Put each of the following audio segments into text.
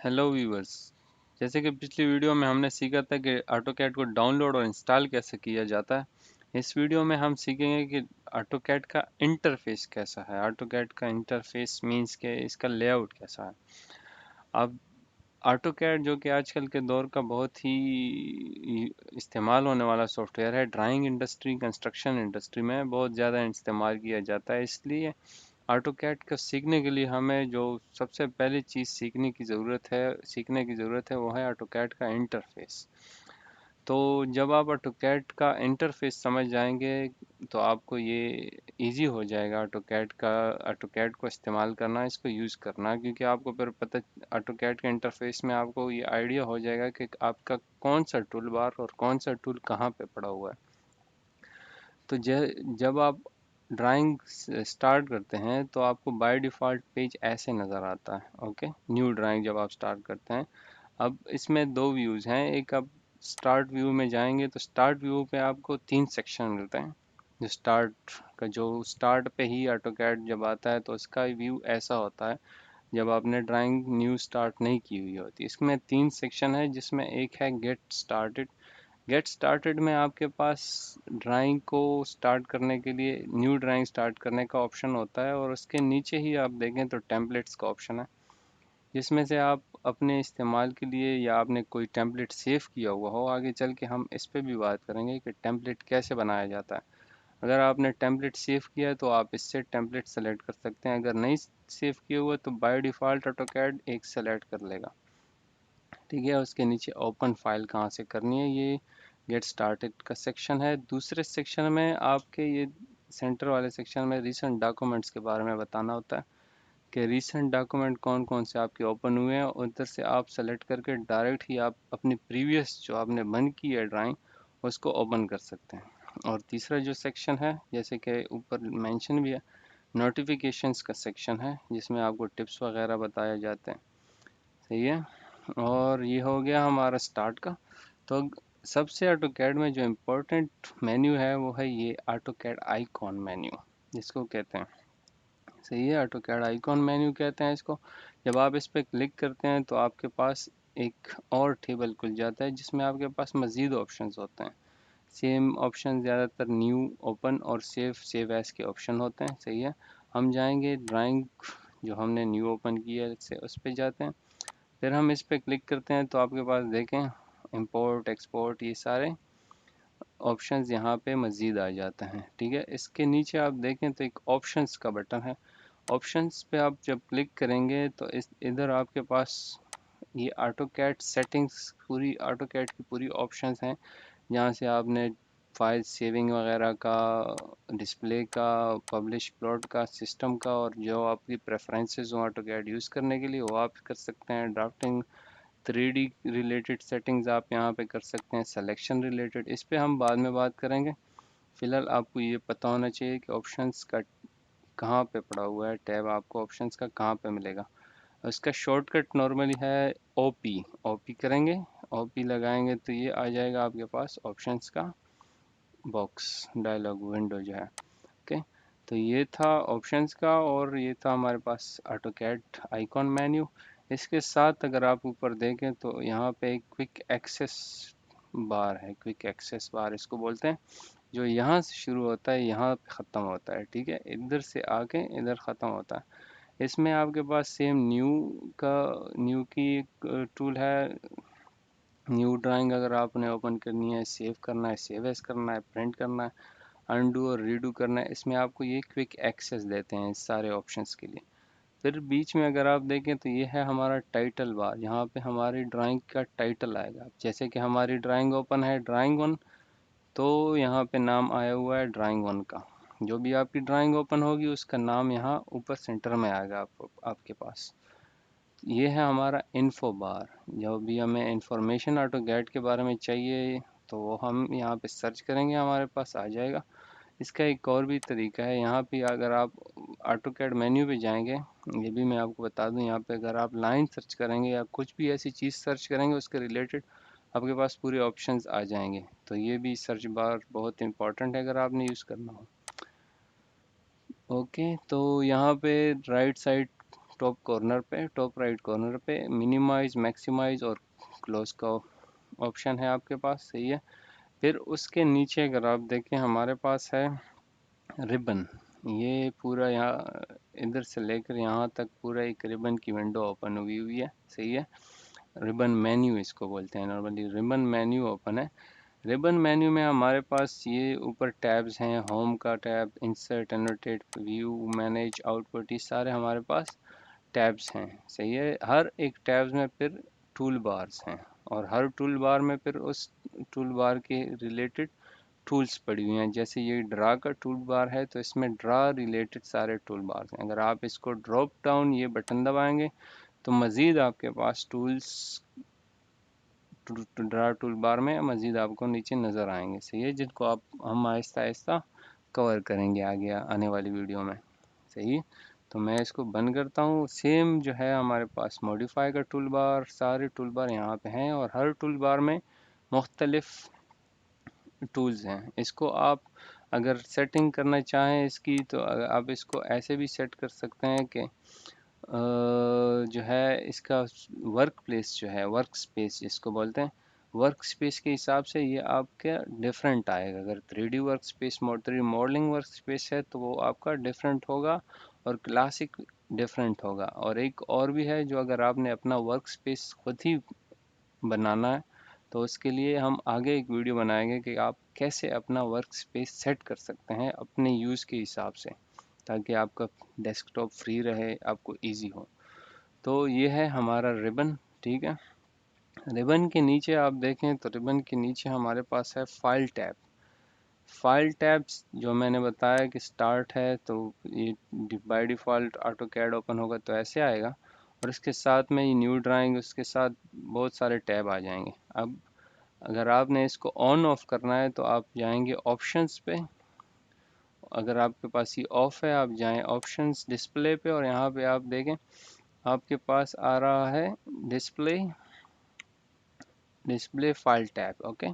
Hello viewers. जैसे कि पिछली वीडियो में हमने सीखा था कि ऑटोकैड को डाउनलोड और इंस्टॉल कैसे किया जाता है। इस वीडियो में हम सीखेंगे कि ऑटोकैड का इंटरफेस कैसा है। ऑटोकैड का इंटरफेस मींस के इसका लेआउट कैसा है। अब ऑटोकैड जो कि आजकल के दौर का बहुत ही इस्तेमाल होने वाला सॉफ्टवेयर है, ड्राइंग इंडस्ट्री, कंस्ट्रक्शन इंडस्ट्री में बहुत ज़्यादा इस्तेमाल किया जाता है। इसलिए ऑटोकैड को सीखने के लिए हमें जो सबसे पहली चीज़ सीखने की ज़रूरत है वो है ऑटोकैड का इंटरफेस। तो जब आप ऑटोकैड का इंटरफेस समझ जाएंगे तो आपको ये इजी हो जाएगा ऑटोकैड को इस्तेमाल करना, इसको यूज़ करना, क्योंकि आपको फिर पता ऑटोकैड के इंटरफेस में आपको ये आइडिया हो जाएगा कि आपका कौन सा टूल बार और कौन सा टूल कहाँ पे पड़ा हुआ है। तो जब आप ड्राइंग स्टार्ट करते हैं तो आपको बाय डिफ़ॉल्ट पेज ऐसे नज़र आता है। ओके, न्यू ड्राइंग जब आप स्टार्ट करते हैं, अब इसमें दो व्यूज़ हैं। एक आप स्टार्ट व्यू में जाएंगे तो स्टार्ट व्यू पे आपको तीन सेक्शन मिलते हैं। जो स्टार्ट पे ही ऑटोकैड जब आता है तो उसका व्यू ऐसा होता है जब आपने ड्राइंग न्यू स्टार्ट नहीं की हुई होती। इसमें तीन सेक्शन है, जिसमें एक है गेट स्टार्टेड। गेट स्टार्टेड में आपके पास ड्राइंग को स्टार्ट करने के लिए न्यू ड्राइंग स्टार्ट करने का ऑप्शन होता है, और उसके नीचे ही आप देखें तो टेम्पलेट्स का ऑप्शन है, जिसमें से आप अपने इस्तेमाल के लिए या आपने कोई टेम्पलेट सेव किया हुआ हो। आगे चल के हम इस पे भी बात करेंगे कि टेम्पलेट कैसे बनाया जाता है। अगर आपने टेम्पलेट सेव किया है तो आप इससे टेम्पलेट सेलेक्ट कर सकते हैं। अगर नहीं सेव किया हुआ तो बाय डिफ़ॉल्ट ऑटोकैड एक सेलेक्ट कर लेगा। ठीक है, उसके नीचे ओपन फाइल कहाँ से करनी है, ये गेट स्टार्टेड का सेक्शन है। दूसरे सेक्शन में आपके ये सेंटर वाले सेक्शन में रिसेंट डॉक्यूमेंट्स के बारे में बताना होता है कि रिसेंट डॉक्यूमेंट कौन कौन से आपके ओपन हुए हैं। उधर से आप सेलेक्ट करके डायरेक्ट ही आप अपनी प्रीवियस जो आपने बंद की है ड्राइंग उसको ओपन कर सकते हैं। और तीसरा जो सेक्शन है, जैसे कि ऊपर मेंशन भी है, नोटिफिकेशंस का सेक्शन है, जिसमें आपको टिप्स वगैरह बताए जाते हैं। सही है, और ये हो गया हमारा स्टार्ट का। तो सबसे ऑटोकैड में जो इम्पोर्टेंट मेन्यू है वो है ये ऑटोकैड आइकॉन मेन्यू, जिसको कहते हैं। सही है, ऑटोकैड आइकॉन मेन्यू कहते हैं इसको। जब आप इस पर क्लिक करते हैं तो आपके पास एक और टेबल खुल जाता है, जिसमें आपके पास मज़ीद ऑप्शंस होते हैं। सेम ऑप्शन ज़्यादातर न्यू, ओपन और सेव एज के ऑप्शन होते हैं। सही है, हम जाएंगे ड्राइंग जो हमने न्यू ओपन किया है से उस पर जाते हैं। फिर हम इस पर क्लिक करते हैं तो आपके पास देखें इंपोर्ट एक्सपोर्ट ये सारे ऑप्शंस यहाँ पे मज़ीद आ जाते हैं। ठीक है, इसके नीचे आप देखें तो एक ऑप्शंस का बटन है। ऑप्शंस पे आप जब क्लिक करेंगे तो इस इधर आपके पास ये ऑटोकैड सेटिंग्स, पूरी ऑटोकैड की पूरी ऑप्शंस हैं, जहाँ से आपने फाइल सेविंग वगैरह का, डिस्प्ले का, पब्लिश प्लॉट का, सिस्टम का, और जो आपकी प्रेफरेंसेस हो ऑटोकैड यूज़ करने के लिए वो आप कर सकते हैं। ड्राफ्टिंग, 3D रिलेटेड सेटिंग्स आप यहाँ पे कर सकते हैं। सिलेक्शन रिलेटेड इस पे हम बाद में बात करेंगे। फिलहाल आपको ये पता होना चाहिए कि ऑप्शंस का कहाँ पे पड़ा हुआ है, टैब आपको ऑप्शंस का कहाँ पे मिलेगा। इसका शॉर्टकट नॉर्मली है ओपी। ओपी करेंगे, ओपी लगाएंगे तो ये आ जाएगा आपके पास ऑप्शंस का बॉक्स, डायलॉग विंडो जो है। ओके, तो ये था ऑप्शंस का, और ये था हमारे पास ऑटोकैड आइकॉन मेन्यू। इसके साथ अगर आप ऊपर देखें तो यहाँ पे एक क्विक एक्सेस बार है। क्विक एक्सेस बार इसको बोलते हैं, जो यहाँ से शुरू होता है यहाँ पे ख़त्म होता है। ठीक है, इधर से आके इधर ख़त्म होता है। इसमें आपके पास सेम न्यू की एक टूल है। न्यू ड्राइंग अगर आपने ओपन करनी है, सेव करना है, सेव एज करना है, प्रिंट करना है, अनडू और रीडू करना है, इसमें आपको ये क्विक एक्सेस देते हैं इस सारे ऑप्शंस के लिए। फिर बीच में अगर आप देखें तो ये है हमारा टाइटल बार। यहाँ पे हमारी ड्राइंग का टाइटल आएगा। जैसे कि हमारी ड्राइंग ओपन है, ड्राइंग वन, तो यहाँ पे नाम आया हुआ है ड्राइंग वन का। जो भी आपकी ड्राइंग ओपन होगी उसका नाम यहाँ ऊपर सेंटर में आएगा आपके पास। ये है हमारा इन्फो बार। जो भी हमें इंफॉर्मेशन ऑटोकैड के बारे में चाहिए तो वो हम यहाँ पे सर्च करेंगे, हमारे पास आ जाएगा। इसका एक और भी तरीका है, यहाँ पे अगर आप ऑटोकैड मेन्यू पे जाएंगे, ये भी मैं आपको बता दूं, यहाँ पे अगर आप लाइन सर्च करेंगे या कुछ भी ऐसी चीज़ सर्च करेंगे उसके रिलेटेड, आपके पास पूरे ऑप्शंस आ जाएंगे। तो ये भी सर्च बार बहुत इंपॉर्टेंट है अगर आपने यूज़ करना हो। ओके, तो यहाँ पे राइट साइड टॉप कॉर्नर पे, टॉप राइट कॉर्नर पे मिनिमाइज, मैक्सिमाइज और क्लोज का ऑप्शन है आपके पास, सही है। फिर उसके नीचे अगर आप देखें हमारे पास है रिबन। ये पूरा यहाँ इधर से लेकर यहाँ तक पूरा एक रिबन की विंडो ओपन हुई है, सही है। रिबन मेन्यू इसको बोलते हैं नॉर्मली, रिबन मेन्यू ओपन है। रिबन मेन्यू में हमारे पास ये ऊपर टैब्स हैं, होम का tab, insert, annotate, view, manage, output, ये सारे हमारे पास टैब्स हैं, सही है। हर एक टैब्स में फिर टूल बार्स हैं और हर टूल बार में फिर उस टूल बार के रिलेटेड टूल्स पड़ी हुई हैं। जैसे ये ड्रा का टूल बार है तो इसमें ड्रा रिलेटेड सारे टूल बार्स हैं। अगर आप इसको ड्रॉप डाउन ये बटन दबाएंगे तो मज़ीद आपके पास टूल्स ड्रा टूल बार में मज़ीद आपको नीचे नज़र आएंगे, सही है, जिनको आप हम आहिस्ता आहिस्ता कवर करेंगे आगे आने वाली वीडियो में, सही है। तो मैं इसको बंद करता हूँ। सेम जो है हमारे पास मॉडिफाई का टूल बार, सारे टूल बार यहाँ पे हैं और हर टूल बार में मुख्तलिफ टूल्स हैं। इसको आप अगर सेटिंग करना चाहें इसकी तो आप इसको ऐसे भी सेट कर सकते हैं कि जो है इसका वर्क प्लेस जो है, वर्क स्पेस जिसको बोलते हैं, वर्क स्पेस के हिसाब से ये आपका डिफरेंट आएगा। अगर 3D work space, 3D modelling work space है तो वो आपका डिफरेंट होगा और क्लासिक डिफरेंट होगा। और एक और भी है, जो अगर आपने अपना वर्क स्पेस खुद ही बनाना है तो उसके लिए हम आगे एक वीडियो बनाएंगे कि आप कैसे अपना वर्क स्पेस सेट कर सकते हैं अपने यूज़ के हिसाब से, ताकि आपका डेस्कटॉप फ्री रहे, आपको इजी हो। तो ये है हमारा रिबन, ठीक है। रिबन के नीचे आप देखें तो रिबन के नीचे हमारे पास है फाइल टैब। फाइल टैब्स जो मैंने बताया कि स्टार्ट है तो ये by default AutoCAD open होगा तो ऐसे आएगा, और इसके साथ में ये न्यू ड्राइंग, उसके साथ बहुत सारे टैब आ जाएंगे। अब अगर आपने इसको ऑन ऑफ करना है तो आप जाएंगे ऑप्शंस पे। अगर आपके पास ये ऑफ है आप जाएं ऑप्शंस, डिस्प्ले पे, और यहाँ पे आप देखें आपके पास आ रहा है display, display file tab, okay.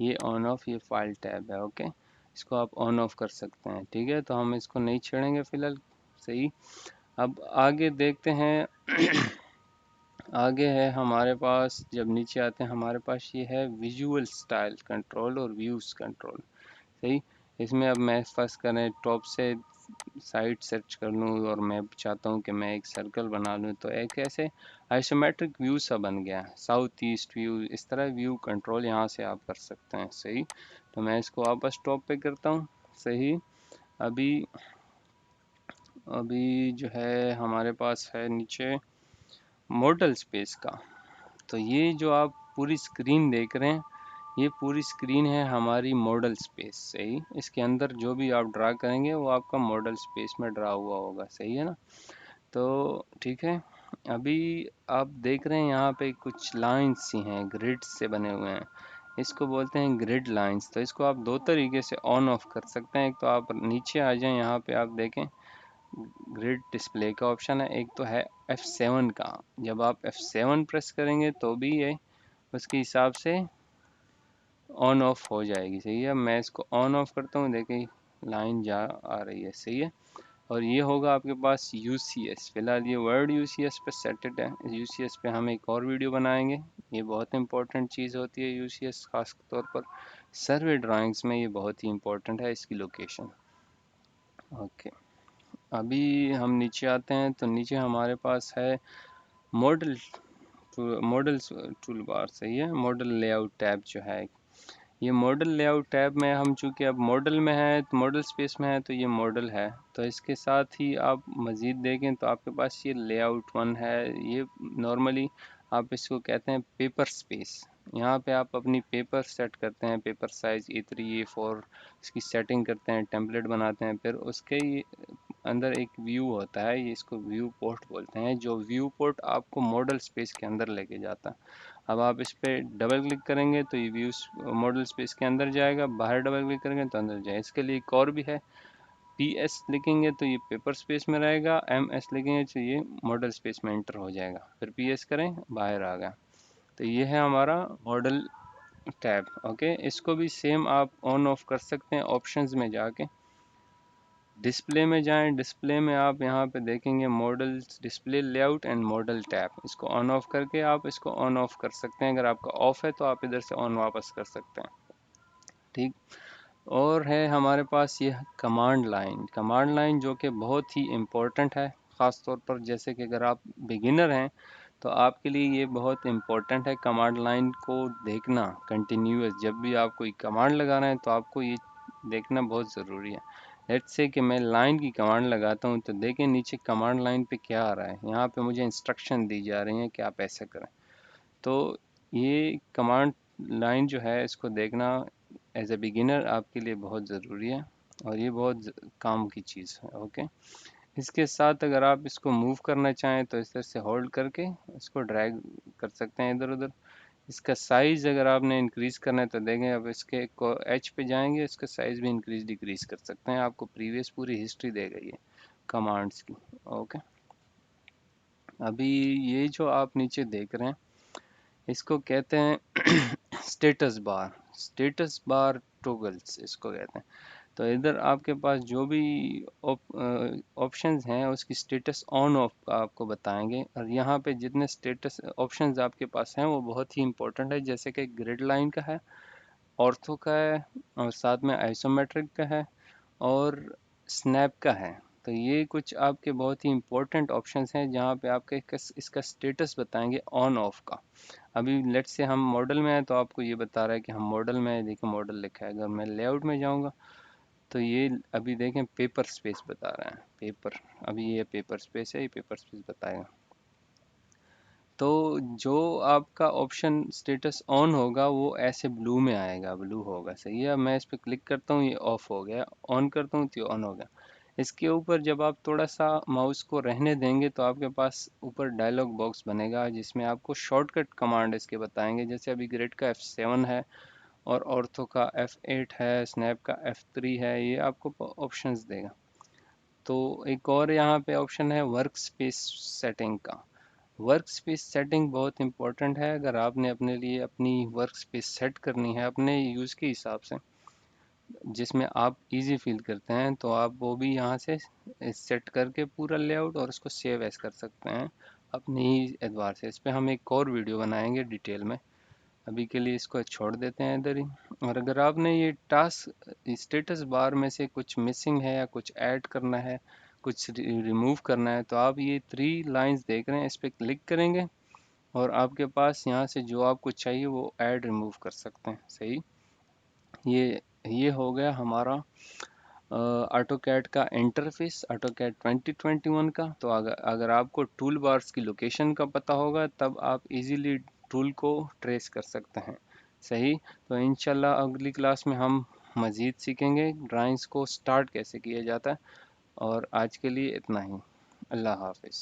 ये ऑन ऑफ, ये फाइल टैब है, ओके। इसको आप ऑन ऑफ कर सकते हैं, ठीक है। तो हम इसको नहीं छेड़ेंगे फिलहाल, सही। अब आगे देखते हैं आगे है हमारे पास, जब नीचे आते हैं हमारे पास ये है विजुअल स्टाइल कंट्रोल और व्यूज कंट्रोल, सही। इसमें अब मैं फर्स्ट करें टॉप से साइड सर्च कर लूँ और मैं चाहता हूँ कि मैं एक सर्कल बना लूँ तो एक ऐसे आइसोमेट्रिक व्यू सा बन गया, साउथ ईस्ट व्यू, इस तरह व्यू कंट्रोल यहाँ से आप कर सकते हैं, सही। तो मैं इसको वापस टॉप पे करता हूँ, सही। अभी अभी जो है हमारे पास है नीचे मॉडल स्पेस का। तो ये जो आप पूरी स्क्रीन देख रहे हैं ये पूरी स्क्रीन है हमारी मॉडल स्पेस, सही। इसके अंदर जो भी आप ड्रा करेंगे वो आपका मॉडल स्पेस में ड्रा हुआ होगा, सही है ना। तो ठीक है, अभी आप देख रहे हैं यहाँ पे कुछ लाइंस सी हैं, ग्रिड्स से बने हुए हैं, इसको बोलते हैं ग्रिड लाइंस। तो इसको आप दो तरीके से ऑन ऑफ कर सकते हैं। एक तो आप नीचे आ जाएं, यहाँ पे आप देखें ग्रिड डिस्प्ले का ऑप्शन है, एक तो है F7 का। जब आप F7 प्रेस करेंगे तो भी ये उसके हिसाब से ऑन ऑफ हो जाएगी, सही है। मैं इसको ऑन ऑफ करता हूँ, देखिए लाइन जा आ रही है, सही है। और ये होगा आपके पास UCS, फिलहाल ये वर्ड UCS पे सेटेड है। UCS पे हम एक और वीडियो बनाएंगे, ये बहुत इंपॉर्टेंट चीज़ होती है UCS, खास तौर पर सर्वे ड्राइंग्स में ये बहुत ही इंपॉर्टेंट है इसकी लोकेशन, ओके। अभी हम नीचे आते हैं तो नीचे हमारे पास है मॉडल मॉडल टूल बार, सही है। मॉडल लेआउट टैब जो है, ये मॉडल लेआउट टैब में हम चूँकि अब मॉडल में है तो मॉडल स्पेस में है तो ये मॉडल है। तो इसके साथ ही आप मज़ीद देखें तो आपके पास ये लेआउट वन है। ये नॉर्मली आप इसको कहते हैं पेपर स्पेस। यहाँ पे आप अपनी पेपर सेट करते हैं, पेपर साइज़ A3 A4, इसकी सेटिंग करते हैं, टेम्पलेट बनाते हैं। फिर उसके अंदर एक व्यू होता है, ये इसको व्यू पोर्ट बोलते हैं, जो व्यू पोर्ट आपको मॉडल स्पेस के अंदर लेके जाता है। अब आप इस पर डबल क्लिक करेंगे तो ये व्यू मॉडल स्पेस के अंदर जाएगा, बाहर डबल क्लिक करेंगे तो अंदर जाएगा। इसके लिए एक और भी है, PS लिखेंगे तो ये पेपर स्पेस में रहेगा, MS लिखेंगे तो ये मॉडल स्पेस में एंटर हो जाएगा, फिर PS करें बाहर आ गया। तो ये है हमारा मॉडल टैब, ओके। इसको भी सेम आप ऑन ऑफ कर सकते हैं ऑप्शंस में जाके। डिस्प्ले में जाएं, डिस्प्ले में आप यहाँ पे देखेंगे model display layout and model tab, इसको ऑन ऑफ करके आप इसको ऑन ऑफ कर सकते हैं। अगर आपका ऑफ है तो आप इधर से ऑन वापस कर सकते हैं, ठीक। और है हमारे पास ये कमांड लाइन, कमांड लाइन जो कि बहुत ही इम्पोर्टेंट है, ख़ास तौर पर जैसे कि अगर आप बिगिनर हैं तो आपके लिए ये बहुत इम्पोर्टेंट है कमांड लाइन को देखना कंटिन्यूअस। जब भी आप कोई कमांड लगा रहे हैं तो आपको ये देखना बहुत ज़रूरी है। लेट्स से कि मैं लाइन की कमांड लगाता हूँ तो देखें नीचे कमांड लाइन पे क्या आ रहा है, यहाँ पे मुझे इंस्ट्रक्शन दी जा रही हैं कि आप ऐसा करें। तो ये कमांड लाइन जो है इसको देखना एज ए बिगिनर आपके लिए बहुत ज़रूरी है और ये बहुत काम की चीज़ है, ओके। इसके साथ अगर आप इसको मूव करना चाहें तो इस तरह से होल्ड करके इसको ड्रैग कर सकते हैं इधर उधर। इसका साइज़ अगर आपने इंक्रीज़ करना है तो देखें, अब इसके एच पे जाएंगे, इसका साइज़ भी इंक्रीज़ डिक्रीज़ कर सकते हैं, आपको प्रीवियस पूरी हिस्ट्री देगा ये कमांड्स की, ओके। अभी ये जो आप नीचे देख रहे हैं इसको कहते हैं status bar, status bar toggles इसको कहते हैं। तो इधर आपके पास जो भी ऑप्शंस हैं उसकी स्टेटस ऑन ऑफ का आपको बताएंगे, और यहाँ पे जितने स्टेटस ऑप्शंस आपके पास हैं वो बहुत ही इंपॉर्टेंट है, जैसे कि ग्रिड लाइन का है, ऑर्थो का है, और साथ में आइसोमेट्रिक का है, और स्नैप का है। तो ये कुछ आपके बहुत ही इंपॉर्टेंट ऑप्शंस हैं जहाँ पे आपके इसका स्टेटस बताएंगे ऑन ऑफ का। अभी लेट्स से हम मॉडल में हैं तो आपको ये बता रहा है कि हम मॉडल में हैं, देखिए मॉडल लिखा है। अगर मैं लेआउट में जाऊँगा तो ये अभी देखें पेपर स्पेस बता रहा है, पेपर, अभी ये पेपर स्पेस है, ये पेपर स्पेस बताएगा। तो जो आपका ऑप्शन स्टेटस ऑन होगा वो ऐसे ब्लू में आएगा, ब्लू होगा, सही है। अब मैं इस पर क्लिक करता हूँ, ये ऑफ हो गया, ऑन करता हूँ तो ये ऑन हो गया। इसके ऊपर जब आप थोड़ा सा माउस को रहने देंगे तो आपके पास ऊपर डायलॉग बॉक्स बनेगा जिसमें आपको शॉर्टकट कमांड इसके बताएंगे, जैसे अभी ग्रिड का F7 है और ऑर्थो का F8 है, स्नैप का F3 है, ये आपको ऑप्शंस देगा। तो एक और यहाँ पे ऑप्शन है वर्क स्पेस सेटिंग का। वर्क स्पेस सेटिंग बहुत इंपॉर्टेंट है, अगर आपने अपने लिए अपनी वर्क स्पेस सेट करनी है अपने यूज़ के हिसाब से जिसमें आप इजी फील करते हैं, तो आप वो भी यहाँ से सेट करके पूरा लेआउट और उसको सेव एज कर सकते हैं अपने ही एतबार से। इस पर हम एक और वीडियो बनाएंगे डिटेल में, अभी के लिए इसको छोड़ देते हैं इधर ही। और अगर आपने ये टास्क स्टेटस बार में से कुछ मिसिंग है या कुछ ऐड करना है, कुछ रिमूव करना है, तो आप ये 3 लाइंस देख रहे हैं, इस पर क्लिक करेंगे और आपके पास यहाँ से जो आपको चाहिए वो ऐड रिमूव कर सकते हैं, सही। ये हो गया हमारा ऑटो कैड का इंटरफेस, ऑटो कैड 2021 का। तो अगर आपको टूल बार्स की लोकेशन का पता होगा तब आप इजीली टूल को ट्रेस कर सकते हैं, सही। तो इंशाल्लाह अगली क्लास में हम मज़ीद सीखेंगे ड्राइंग्स को स्टार्ट कैसे किया जाता है। और आज के लिए इतना ही, अल्लाह हाफिज़।